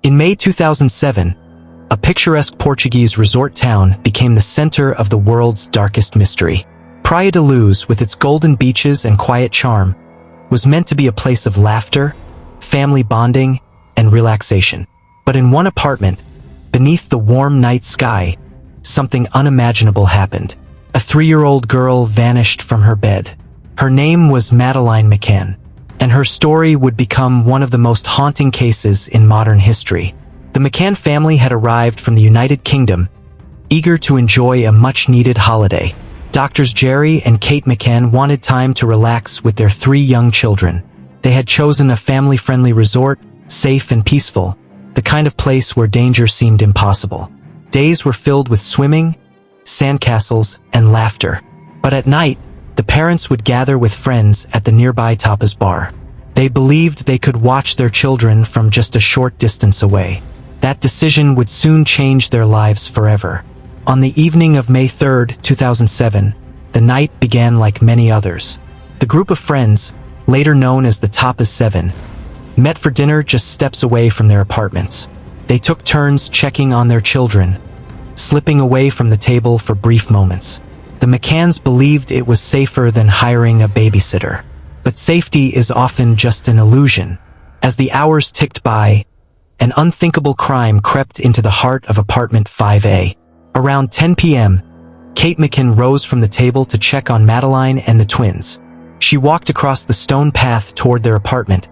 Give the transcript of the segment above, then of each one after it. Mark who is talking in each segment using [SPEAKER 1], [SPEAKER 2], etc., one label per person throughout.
[SPEAKER 1] In May 2007, a picturesque Portuguese resort town became the center of the world's darkest mystery. Praia da Luz, with its golden beaches and quiet charm, was meant to be a place of laughter, family bonding, and relaxation. But in one apartment, beneath the warm night sky, something unimaginable happened. A 3-year-old girl vanished from her bed. Her name was Madeleine McCann, and her story would become one of the most haunting cases in modern history. The McCann family had arrived from the United Kingdom, eager to enjoy a much-needed holiday. Doctors Jerry and Kate McCann wanted time to relax with their 3 young children. They had chosen a family-friendly resort, safe and peaceful, the kind of place where danger seemed impossible. Days were filled with swimming, sandcastles, and laughter. But at night, the parents would gather with friends at the nearby tapas bar. They believed they could watch their children from just a short distance away. That decision would soon change their lives forever. On the evening of May 3, 2007, the night began like many others. The group of friends, later known as the Tapas 7, met for dinner just steps away from their apartments. They took turns checking on their children, slipping away from the table for brief moments. The McCanns believed it was safer than hiring a babysitter. But safety is often just an illusion. As the hours ticked by, an unthinkable crime crept into the heart of apartment 5A. Around 10 p.m., Kate McCann rose from the table to check on Madeleine and the twins. She walked across the stone path toward their apartment,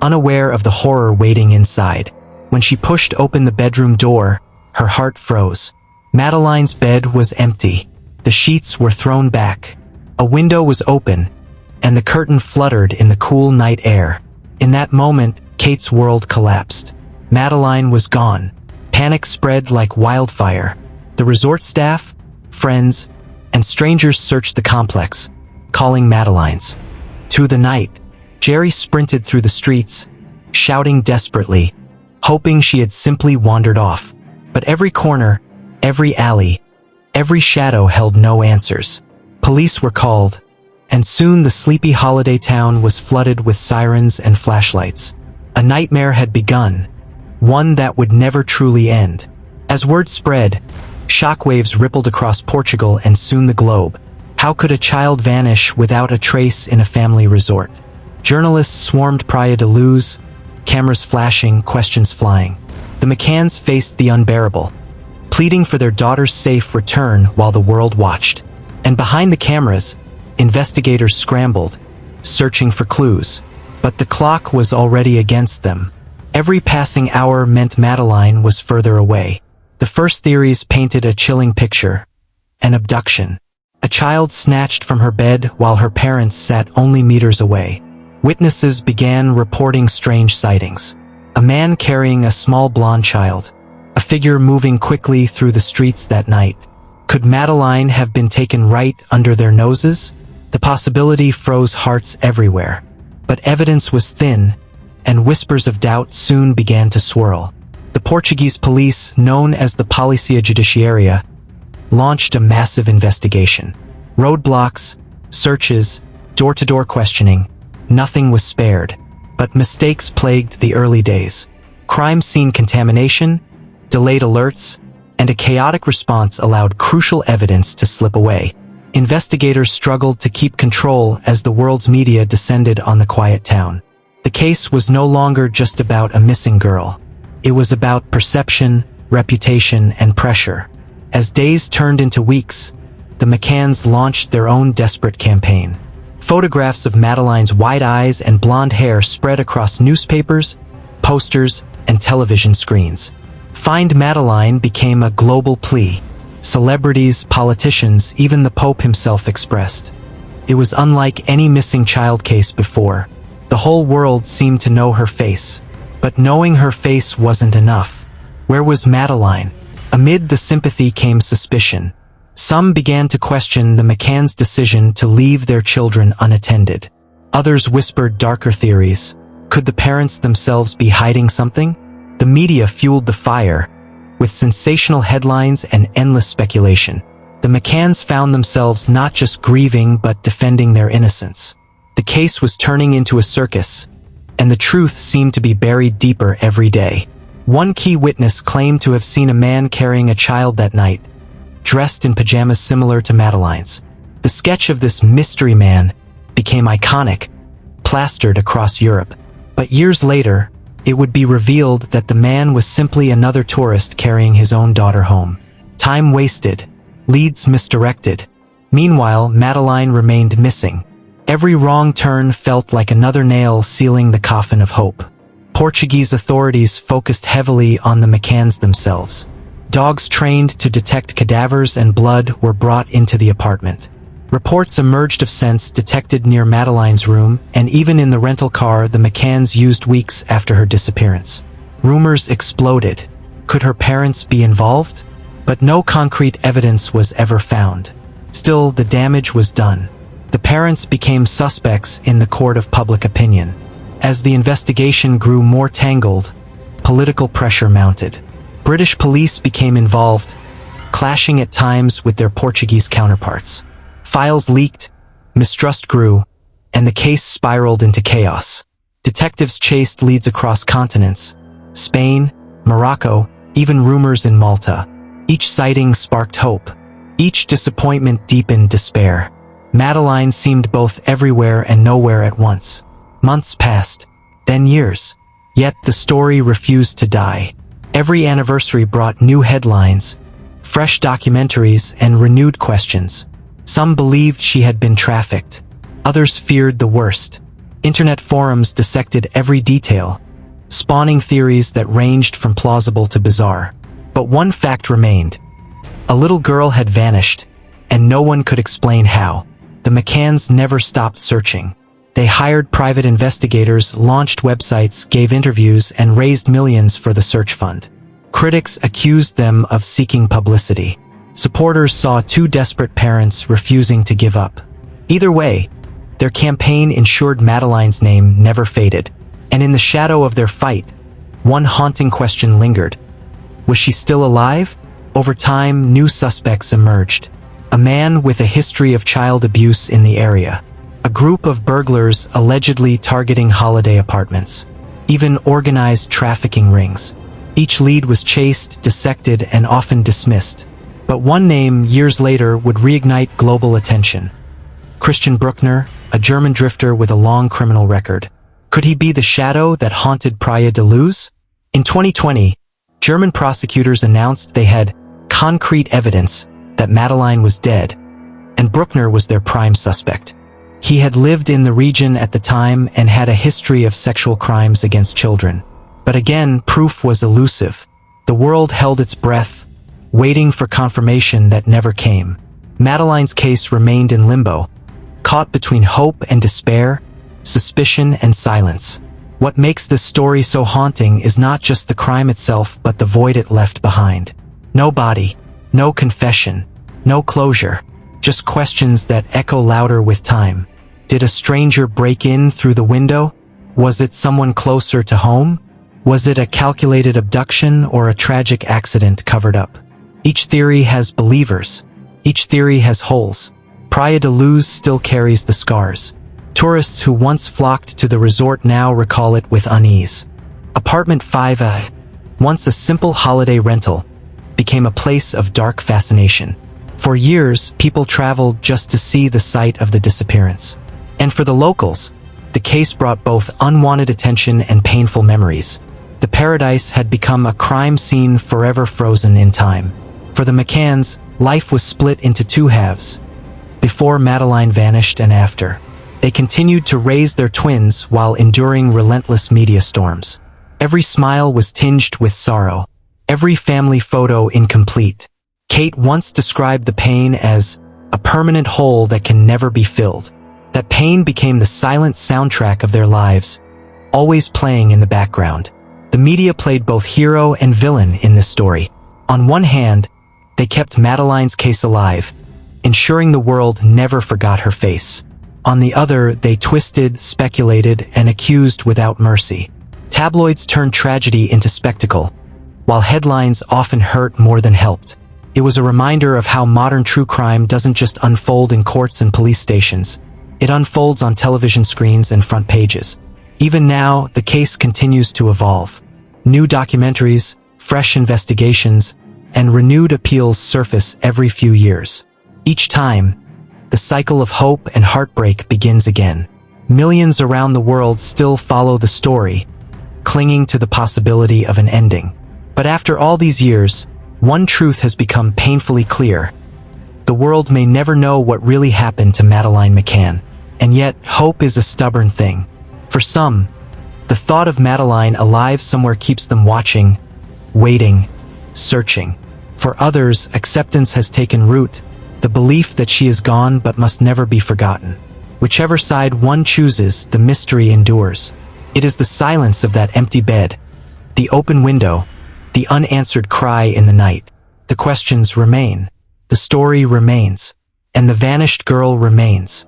[SPEAKER 1] unaware of the horror waiting inside. When she pushed open the bedroom door, her heart froze. Madeleine's bed was empty. The sheets were thrown back. A window was open, and the curtain fluttered in the cool night air. In that moment, Kate's world collapsed. Madeleine was gone. Panic spread like wildfire. The resort staff, friends, and strangers searched the complex, calling Madeleine's. To the night, Jerry sprinted through the streets, shouting desperately, hoping she had simply wandered off. But every corner, every alley, every shadow held no answers. Police were called, and soon the sleepy holiday town was flooded with sirens and flashlights. A nightmare had begun, one that would never truly end. As word spread, shockwaves rippled across Portugal and soon the globe. How could a child vanish without a trace in a family resort? Journalists swarmed Praia da Luz, cameras flashing, questions flying. The McCanns faced the unbearable, pleading for their daughter's safe return while the world watched. And behind the cameras, investigators scrambled, searching for clues. But the clock was already against them. Every passing hour meant Madeleine was further away. The first theories painted a chilling picture: an abduction. A child snatched from her bed while her parents sat only meters away. Witnesses began reporting strange sightings. A man carrying a small blonde child. A figure moving quickly through the streets that night. Could Madeleine have been taken right under their noses? The possibility froze hearts everywhere. But evidence was thin, and whispers of doubt soon began to swirl. The Portuguese police, known as the Polícia Judiciária, launched a massive investigation. Roadblocks, searches, door-to-door questioning, nothing was spared. But mistakes plagued the early days. Crime scene contamination, delayed alerts, and a chaotic response allowed crucial evidence to slip away. Investigators struggled to keep control as the world's media descended on the quiet town. The case was no longer just about a missing girl. It was about perception, reputation, and pressure. As days turned into weeks, the McCanns launched their own desperate campaign. Photographs of Madeleine's wide eyes and blonde hair spread across newspapers, posters, and television screens. Find Madeleine became a global plea. Celebrities, politicians, even the Pope himself expressed. It was unlike any missing child case before. The whole world seemed to know her face. But knowing her face wasn't enough. Where was Madeleine? Amid the sympathy came suspicion. Some began to question the McCanns' decision to leave their children unattended. Others whispered darker theories. Could the parents themselves be hiding something? The media fueled the fire, with sensational headlines and endless speculation. The McCanns found themselves not just grieving but defending their innocence. The case was turning into a circus, and the truth seemed to be buried deeper every day. One key witness claimed to have seen a man carrying a child that night, dressed in pajamas similar to Madeleine's. The sketch of this mystery man became iconic, plastered across Europe. But years later, it would be revealed that the man was simply another tourist carrying his own daughter home. Time wasted, leads misdirected. Meanwhile, Madeleine remained missing. Every wrong turn felt like another nail sealing the coffin of hope. Portuguese authorities focused heavily on the McCanns themselves. Dogs trained to detect cadavers and blood were brought into the apartment. Reports emerged of scents detected near Madeleine's room, and even in the rental car the McCanns used weeks after her disappearance. Rumors exploded. Could her parents be involved? But no concrete evidence was ever found. Still, the damage was done. The parents became suspects in the court of public opinion. As the investigation grew more tangled, political pressure mounted. British police became involved, clashing at times with their Portuguese counterparts. Files leaked, mistrust grew, and the case spiraled into chaos. Detectives chased leads across continents, Spain, Morocco, even rumors in Malta. Each sighting sparked hope. Each disappointment deepened despair. Madeleine seemed both everywhere and nowhere at once. Months passed, then years. Yet the story refused to die. Every anniversary brought new headlines, fresh documentaries, and renewed questions. Some believed she had been trafficked. Others feared the worst. Internet forums dissected every detail, spawning theories that ranged from plausible to bizarre. But one fact remained. A little girl had vanished, and no one could explain how. The McCanns never stopped searching. They hired private investigators, launched websites, gave interviews, and raised millions for the search fund. Critics accused them of seeking publicity. Supporters saw two desperate parents refusing to give up. Either way, their campaign ensured Madeleine's name never faded. And in the shadow of their fight, one haunting question lingered. Was she still alive? Over time, new suspects emerged. A man with a history of child abuse in the area. A group of burglars allegedly targeting holiday apartments. Even organized trafficking rings. Each lead was chased, dissected, and often dismissed. But one name, years later, would reignite global attention. Christian Bruckner, a German drifter with a long criminal record. Could he be the shadow that haunted Praia da Luz? In 2020, German prosecutors announced they had concrete evidence that Madeleine was dead, and Bruckner was their prime suspect. He had lived in the region at the time and had a history of sexual crimes against children. But again, proof was elusive. The world held its breath, waiting for confirmation that never came. Madeleine's case remained in limbo, caught between hope and despair, suspicion and silence. What makes this story so haunting is not just the crime itself, but the void it left behind. No body, no confession, no closure, just questions that echo louder with time. Did a stranger break in through the window? Was it someone closer to home? Was it a calculated abduction or a tragic accident covered up? Each theory has believers. Each theory has holes. Praia da Luz still carries the scars. Tourists who once flocked to the resort now recall it with unease. Apartment 5A, once a simple holiday rental, became a place of dark fascination. For years, people traveled just to see the site of the disappearance. And for the locals, the case brought both unwanted attention and painful memories. The paradise had become a crime scene forever frozen in time. For the McCanns, life was split into two halves. Before Madeleine vanished and after. They continued to raise their twins while enduring relentless media storms. Every smile was tinged with sorrow. Every family photo incomplete. Kate once described the pain as a permanent hole that can never be filled. That pain became the silent soundtrack of their lives, always playing in the background. The media played both hero and villain in this story. On one hand, they kept Madeleine's case alive, ensuring the world never forgot her face. On the other, they twisted, speculated, and accused without mercy. Tabloids turned tragedy into spectacle, while headlines often hurt more than helped. It was a reminder of how modern true crime doesn't just unfold in courts and police stations. It unfolds on television screens and front pages. Even now, the case continues to evolve. New documentaries, fresh investigations, and renewed appeals surface every few years. Each time, the cycle of hope and heartbreak begins again. Millions around the world still follow the story, clinging to the possibility of an ending. But after all these years, one truth has become painfully clear. The world may never know what really happened to Madeleine McCann. And yet, hope is a stubborn thing. For some, the thought of Madeleine alive somewhere keeps them watching, waiting, searching. For others, acceptance has taken root, the belief that she is gone but must never be forgotten. Whichever side one chooses, the mystery endures. It is the silence of that empty bed, the open window, the unanswered cry in the night. The questions remain, the story remains, and the vanished girl remains.